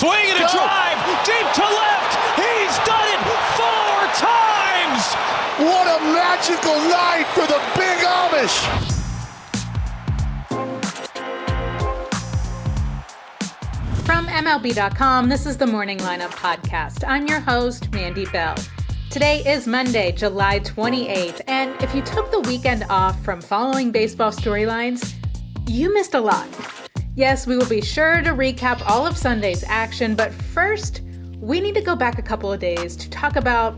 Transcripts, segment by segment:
swing and a drive, deep to left. He's done it 4 times. What a magical night for the Big Amish. From MLB.com, this is the Morning Lineup Podcast. I'm your host, Mandy Bell. Today is Monday, July 28th, and if you took the weekend off from following baseball storylines, you missed a lot. Yes, we will be sure to recap all of Sunday's action, but first, we need to go back a couple of days to talk about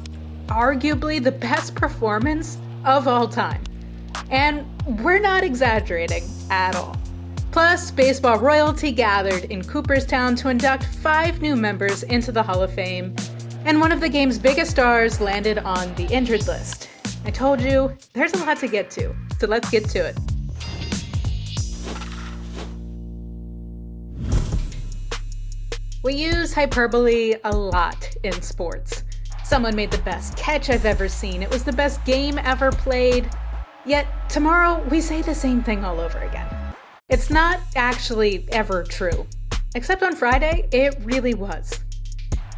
arguably the best performance of all time. And we're not exaggerating at all. Plus, baseball royalty gathered in Cooperstown to induct 5 new members into the Hall of Fame, and one of the game's biggest stars landed on the injured list. I told you, there's a lot to get to, so let's get to it. We use hyperbole a lot in sports. Someone made the best catch I've ever seen. It was the best game ever played. Yet tomorrow we say the same thing all over again. It's not actually ever true. Except on Friday, it really was.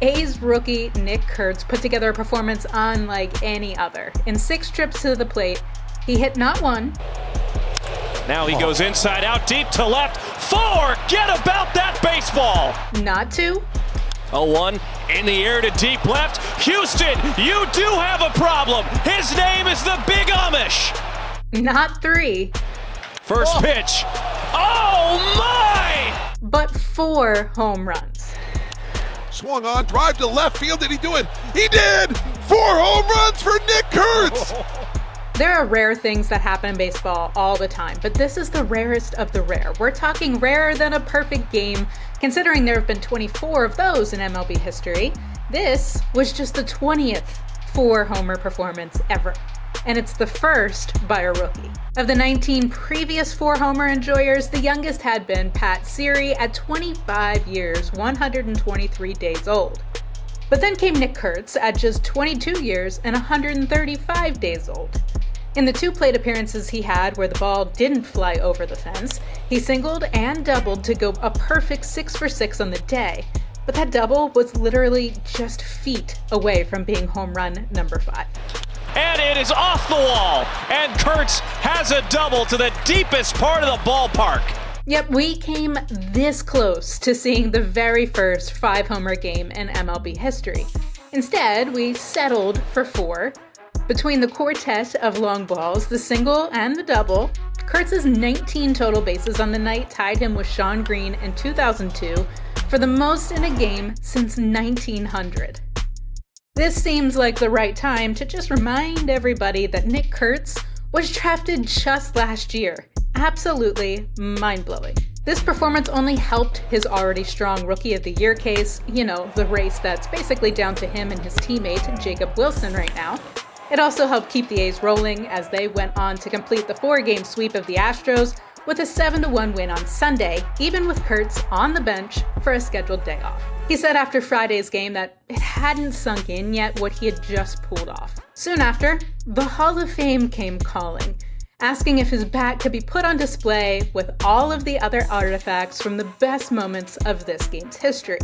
A's rookie Nick Kurtz put together a performance unlike any other. In 6 trips to the plate, he hit not one. Now he goes inside out, deep to left. 4! Get about that baseball! Not 2. 0-1 in the air to deep left. Houston, you do have a problem. His name is the Big Amish. Not 3. First pitch. Oh my! But 4 home runs. Swung on, drive to left field. Did he do it? He did! 4 home runs for Nick Kurtz! There are rare things that happen in baseball all the time, but this is the rarest of the rare. We're talking rarer than a perfect game, considering there have been 24 of those in MLB history. This was just the 20th 4-homer performance ever, and it's the first by a rookie. Of the 19 previous 4-homer enjoyers, the youngest had been Pat Siri at 25 years, 123 days old. But then came Nick Kurtz at just 22 years and 135 days old. In the 2 plate appearances he had where the ball didn't fly over the fence, he singled and doubled to go a perfect 6 for 6 on the day. But that double was literally just feet away from being home run number 5. And it is off the wall. And Kurtz has a double to the deepest part of the ballpark. Yep, we came this close to seeing the very first 5-homer game in MLB history. Instead, we settled for 4. Between the quartet of long balls, the single, and the double, Kurtz's 19 total bases on the night tied him with Sean Green in 2002 for the most in a game since 1900. This seems like the right time to just remind everybody that Nick Kurtz was drafted just last year. Absolutely mind-blowing. This performance only helped his already strong Rookie of the Year case, the race that's basically down to him and his teammate, Jacob Wilson, right now. It also helped keep the A's rolling as they went on to complete the 4-game sweep of the Astros with a 7-1 win on Sunday, even with Kurtz on the bench for a scheduled day off. He said after Friday's game that it hadn't sunk in yet what he had just pulled off. Soon after, the Hall of Fame came calling, asking if his bat could be put on display with all of the other artifacts from the best moments of this game's history.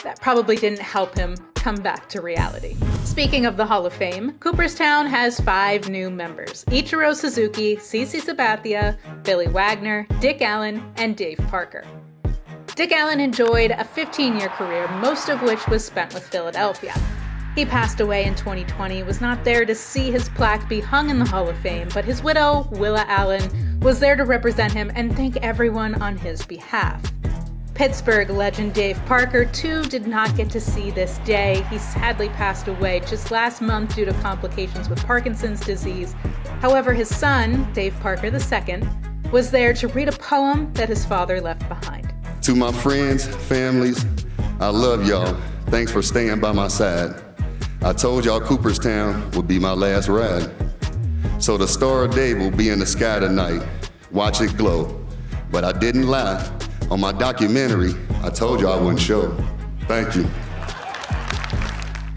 That probably didn't help him come back to reality. Speaking of the Hall of Fame, Cooperstown has 5 new members: Ichiro Suzuki, CeCe Sabathia, Billy Wagner, Dick Allen, and Dave Parker. Dick Allen enjoyed a 15-year career, most of which was spent with Philadelphia. He passed away in 2020, was not there to see his plaque be hung in the Hall of Fame, but his widow, Willa Allen, was there to represent him and thank everyone on his behalf. Pittsburgh legend Dave Parker, too, did not get to see this day. He sadly passed away just last month due to complications with Parkinson's disease. However, his son, Dave Parker II, was there to read a poem that his father left behind. To my friends, families, I love y'all. Thanks for staying by my side. I told y'all Cooperstown would be my last ride. So the Star of Day will be in the sky tonight. Watch it glow. But I didn't lie. On my documentary, I told you I wouldn't show. Thank you.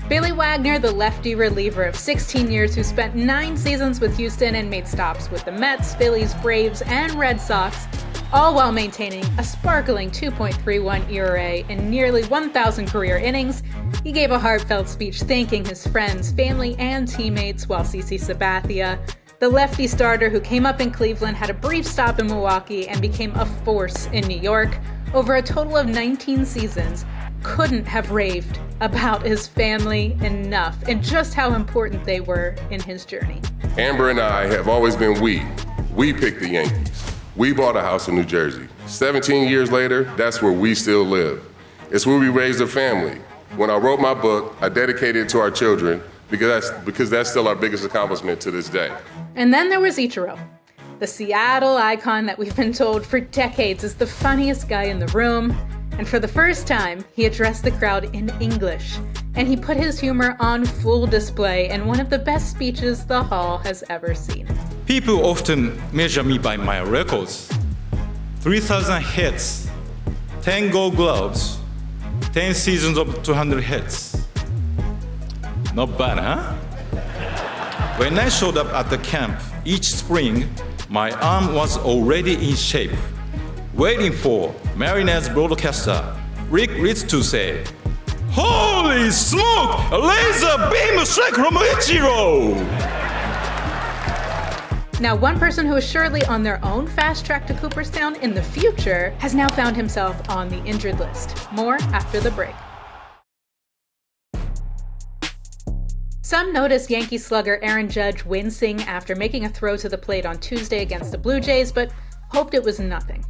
Billy Wagner, the lefty reliever of 16 years who spent 9 seasons with Houston and made stops with the Mets, Phillies, Braves, and Red Sox, all while maintaining a sparkling 2.31 ERA and nearly 1,000 career innings. He gave a heartfelt speech thanking his friends, family, and teammates while CC Sabathia, the lefty starter who came up in Cleveland, had a brief stop in Milwaukee and became a force in New York over a total of 19 seasons, couldn't have raved about his family enough and just how important they were in his journey. Amber and I have always been we. We picked the Yankees. We bought a house in New Jersey. 17 years later, that's where we still live. It's where we raised a family. When I wrote my book, I dedicated it to our children because that's still our biggest accomplishment to this day. And then there was Ichiro, the Seattle icon that we've been told for decades is the funniest guy in the room. And for the first time, he addressed the crowd in English. And he put his humor on full display in one of the best speeches the Hall has ever seen. People often measure me by my records. 3,000 hits, 10 gold gloves, 10 seasons of 200 hits. Not bad, huh? When I showed up at the camp each spring, my arm was already in shape, waiting for Mariners broadcaster Rick Ritz to say, "Holy smoke! A laser beam strike from Ichiro!" Now, one person who is surely on their own fast track to Cooperstown in the future has now found himself on the injured list. More after the break. Some noticed Yankee slugger Aaron Judge wincing after making a throw to the plate on Tuesday against the Blue Jays, but hoped it was nothing.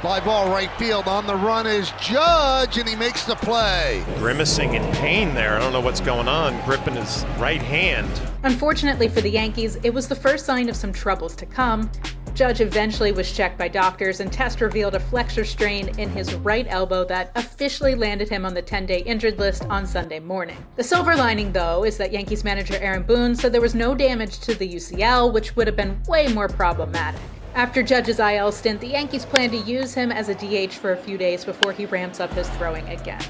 Fly ball right field. On the run is Judge, and he makes the play. Grimacing in pain there. I don't know what's going on, gripping his right hand. Unfortunately for the Yankees, it was the first sign of some troubles to come. Judge eventually was checked by doctors, and tests revealed a flexor strain in his right elbow that officially landed him on the 10-day injured list on Sunday morning. The silver lining, though, is that Yankees manager Aaron Boone said there was no damage to the UCL, which would have been way more problematic. After Judge's IL stint, the Yankees plan to use him as a DH for a few days before he ramps up his throwing again.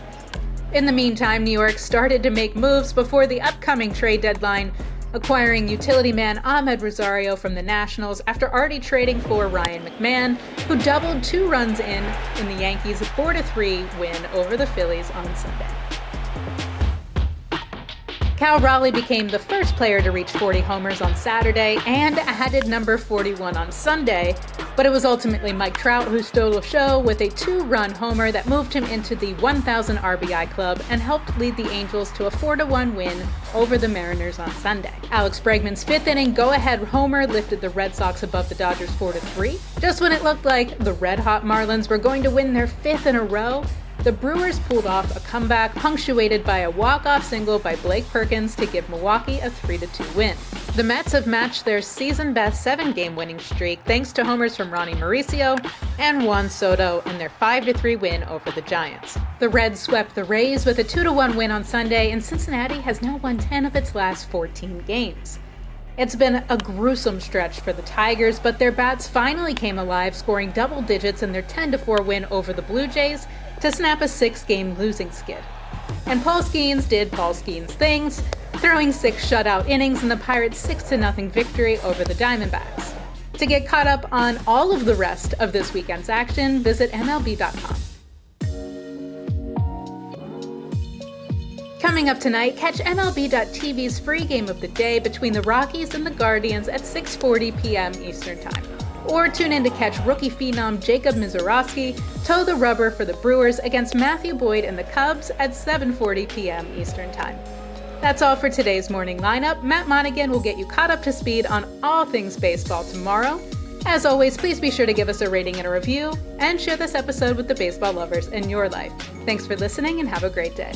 In the meantime, New York started to make moves before the upcoming trade deadline, acquiring utility man Ahmed Rosario from the Nationals after already trading for Ryan McMahon, who doubled 2 runs in the Yankees' 4-3 win over the Phillies on Sunday. Cal Raleigh became the first player to reach 40 homers on Saturday and added number 41 on Sunday, but it was ultimately Mike Trout who stole the show with a 2-run homer that moved him into the 1,000 RBI club and helped lead the Angels to a 4-1 win over the Mariners on Sunday. Alex Bregman's 5th inning go-ahead homer lifted the Red Sox above the Dodgers 4-3. Just when it looked like the red-hot Marlins were going to win their 5th in a row, the Brewers pulled off a comeback punctuated by a walk-off single by Blake Perkins to give Milwaukee a 3-2 win. The Mets have matched their season-best 7-game winning streak thanks to homers from Ronnie Mauricio and Juan Soto in their 5-3 win over the Giants. The Reds swept the Rays with a 2-1 win on Sunday, and Cincinnati has now won 10 of its last 14 games. It's been a gruesome stretch for the Tigers, but their bats finally came alive, scoring double digits in their 10-4 win over the Blue Jays to snap a 6-game losing skid. And Paul Skeens did Paul Skeens things, throwing 6 shutout innings in the Pirates' 6-0 victory over the Diamondbacks. To get caught up on all of the rest of this weekend's action, visit MLB.com. Coming up tonight, catch MLB.tv's free game of the day between the Rockies and the Guardians at 6:40 p.m. Eastern Time. Or tune in to catch rookie phenom Jacob Mizorowski toe the rubber for the Brewers against Matthew Boyd and the Cubs at 7:40 p.m. Eastern Time. That's all for today's morning lineup. Matt Monaghan will get you caught up to speed on all things baseball tomorrow. As always, please be sure to give us a rating and a review, and share this episode with the baseball lovers in your life. Thanks for listening and have a great day.